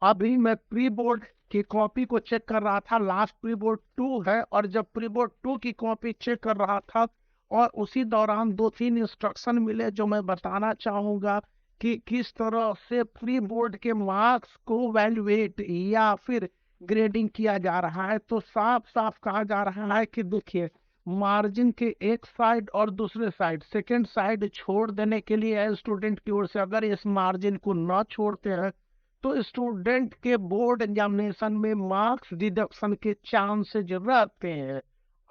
अभी मैं pre board की कॉपी को चेक कर रहा था, लास्ट प्री बोर्ड 2 है, और जब प्री बोर्ड 2 की कॉपी चेक कर रहा था और उसी दौरान 2-3 इंस्ट्रक्शन मिले जो मैं बताना चाहूंगा कि किस तरह से प्री बोर्ड के मार्क्स को वैल्यूएट या फिर ग्रेडिंग किया जा रहा है। तो साफ साफ कहा जा रहा है कि देखिए, मार्जिन के एक साइड और दूसरे साइड, सेकेंड साइड छोड़ देने के लिए स्टूडेंट की ओर से अगर इस मार्जिन को न छोड़ते हैं तो स्टूडेंट के बोर्ड एग्जामिनेशन में मार्क्स डिडक्शन के चांसेज रहते हैं।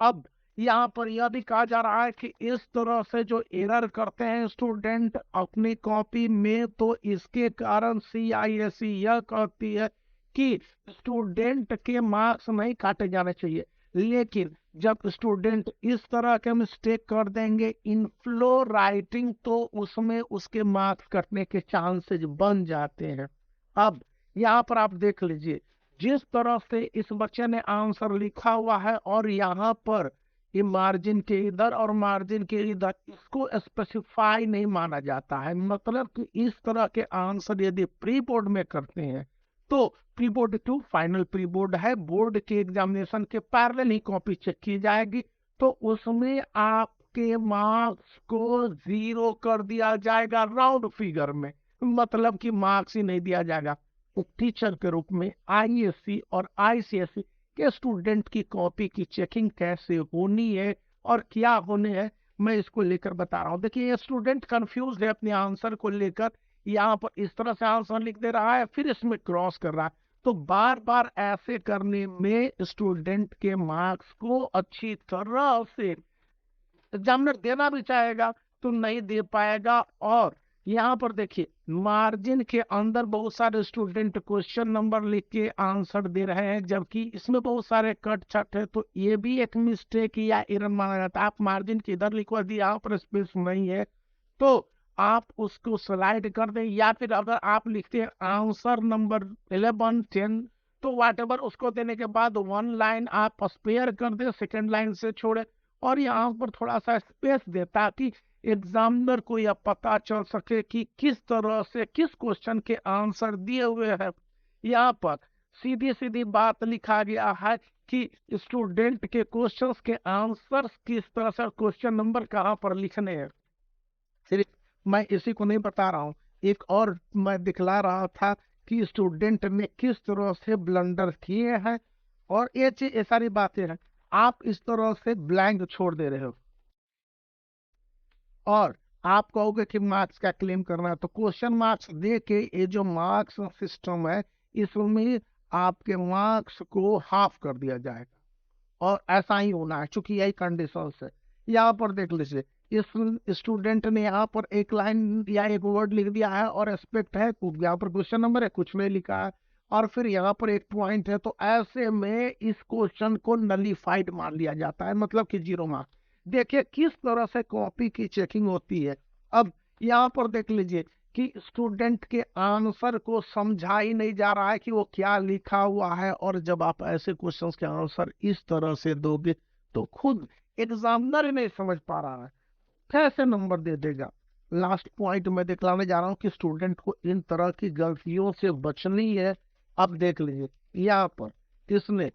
अब यहाँ पर यह भी कहा जा रहा है कि इस तरह से जो एरर करते हैं स्टूडेंट अपनी कॉपी में, तो इसके कारण CISE यह कहती है कि स्टूडेंट के मार्क्स नहीं काटे जाने चाहिए। लेकिन जब स्टूडेंट इस तरह के मिस्टेक कर देंगे इन फ्लो राइटिंग, तो उसमें उसके मार्क्स कटने के चांसेस बन जाते हैं। अब यहाँ पर आप देख लीजिए, जिस तरह से इस बच्चे ने आंसर लिखा हुआ है और यहाँ पर ये मार्जिन के इधर और मार्जिन के इधर, इसको स्पेसिफाई नहीं माना जाता है। मतलब कि इस तरह के आंसर यदि प्री बोर्ड में करते हैं तो pre board 2 final pre board है, बोर्ड के एग्जामिनेशन के पैरेलल ही कॉपी चेक की जाएगी, तो उसमें आपके मार्क्स को 0 कर दिया जाएगा राउंड फिगर में। मतलब कि मार्क्स ही नहीं दिया जाएगा। तो टीचर के रूप में ISC और ICSE के स्टूडेंट की कॉपी की चेकिंग कैसे होनी है और क्या होने है, मैं इसको लेकर बता रहा हूँ। देखिए, ये स्टूडेंट कंफ्यूज है अपने आंसर को लेकर, यहाँ पर इस तरह से आंसर लिख दे रहा है फिर इसमें क्रॉस कर रहा है। तो बार बार ऐसे करने में स्टूडेंट के मार्क्स को अच्छी तरह से एग्जामिनर देना भी चाहेगा तो नहीं दे पाएगा। और यहाँ पर देखिए, मार्जिन के अंदर बहुत सारे स्टूडेंट क्वेश्चन नंबर लिख के आंसर दे रहे हैं, जबकि इसमें बहुत सारे कट छट है, तो ये भी एक मिस्टेक या एरर माना जाता है। आप मार्जिन के इधर लिखवा दिए, यहाँ पर स्पेस नहीं है तो आप उसको स्लाइड कर दें, या फिर अगर आप लिखते हैं आंसर नंबर 11-10, तो वाट एवर उसको देने के बाद 1 लाइन आप स्पेयर कर दें, सेकेंड लाइन से छोड़े और यहाँ पर थोड़ा सा स्पेस दे, ताकि एग्जामिनर को यह पता चल सके कि किस तरह से किस क्वेश्चन के आंसर दिए हुए हैं। यहाँ पर सीधी सीधी बात लिखा गया है कि स्टूडेंट के क्वेश्चंस के आंसर्स किस तरह से, क्वेश्चन नंबर कहाँ पर लिखने हैं। सिर्फ मैं इसी को नहीं बता रहा हूँ, एक और मैं दिखला रहा था कि स्टूडेंट ने किस तरह से ब्लंडर किए हैं। और ये चीज, ये सारी बातें हैं, आप इस तरह से ब्लैंक छोड़ दे रहे हो और आप कहोगे कि मार्क्स का क्लेम करना है, तो क्वेश्चन मार्क्स दे के ये जो मार्क्स सिस्टम है इसमें आपके मार्क्स को हाफ कर दिया जाएगा। और ऐसा ही होना है चूंकि यही कंडीशन है। यहाँ पर देख लीजिए, इस स्टूडेंट ने यहाँ पर एक लाइन या एक वर्ड लिख दिया है और एक्सपेक्ट है, यहाँ पर क्वेश्चन नंबर है, कुछ नहीं लिखा है, और फिर यहाँ पर एक पॉइंट है, तो ऐसे में इस क्वेश्चन को नलीफाइड मान लिया जाता है, मतलब कि 0 मार्क्स। देखिए किस तरह से कॉपी की चेकिंग होती है। अब यहाँ पर देख लीजिए कि स्टूडेंट के आंसर को समझा ही नहीं जा रहा है कि वो क्या लिखा हुआ है, और जब आप ऐसे क्वेश्चंस के आंसर इस तरह से दोगे तो खुद एग्जामिनर ही नहीं समझ पा रहा है, कैसे नंबर दे देगा। लास्ट पॉइंट में दिखलाने जा रहा हूँ कि स्टूडेंट को इन तरह की गलतियों से बचनी है। अब देख लीजिए, यहाँ पर इसने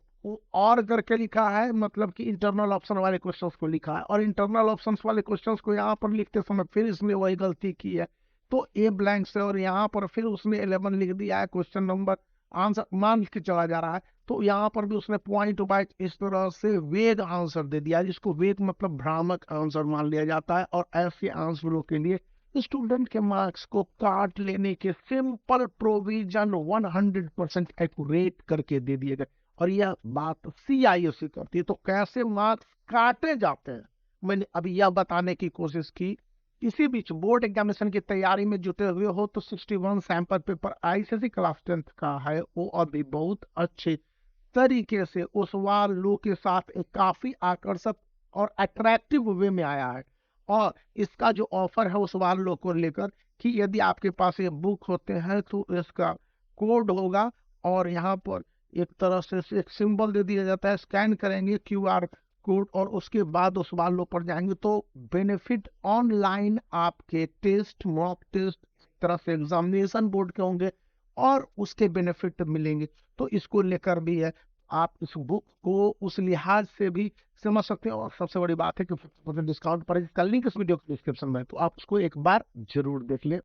और करके लिखा है, मतलब कि इंटरनल ऑप्शन वाले क्वेश्चंस को लिखा है, और इंटरनल ऑप्शंस वाले क्वेश्चंस को यहाँ पर लिखते समय फिर इसने वही गलती की है, तो ए ब्लैंक से, और यहाँ पर फिर उसने 11 लिख दिया है क्वेश्चन नंबर, आंसर मान के चला जा रहा है, तो यहाँ पर भी उसने पॉइंट वाइज इस तरह से वेग आंसर दे दिया, जिसको वेग मतलब भ्रामक आंसर मान लिया जाता है। और ऐसे आंसरों के लिए स्टूडेंट के मार्क्स को काट लेने के सिंपल प्रोविजन 100% एक्यूरेट करके दे दिए गए। और यह बात CISE करती है। तो कैसे मार्क्स काटे जाते हैं मैंने अभी यह बताने की कोशिश की। इसी बीच बोर्ड एग्जामिनेशन की तैयारी में जुटे हुए हो तो 61 sample paper ICSE class 10th का है, वो अभी बहुत अच्छे तरीके से उस वार लो के साथ एक काफी आकर्षक और अट्रैक्टिव वे में आया है। और इसका जो ऑफर है उस वार लो को लेकर कि यदि आपके पास ये बुक होते हैं तो इसका कोड होगा, और यहाँ पर एक तरह से एक सिंबल दे दिया जाता है, स्कैन करेंगे QR कोड और उसके बाद उस वालों पर जाएंगे तो बेनिफिट ऑनलाइन आपके टेस्ट, मॉक टेस्ट, तरह से एग्जामिनेशन बोर्ड के होंगे, और उसके बेनिफिट मिलेंगे। तो इसको लेकर भी है, आप इस बुक को उस लिहाज से भी समझ सकते हैं। और सबसे बड़ी बात है कि 50% डिस्काउंट पर इसका लिंक इस वीडियो के डिस्क्रिप्शन में है, तो आप उसको एक बार जरूर देख लें।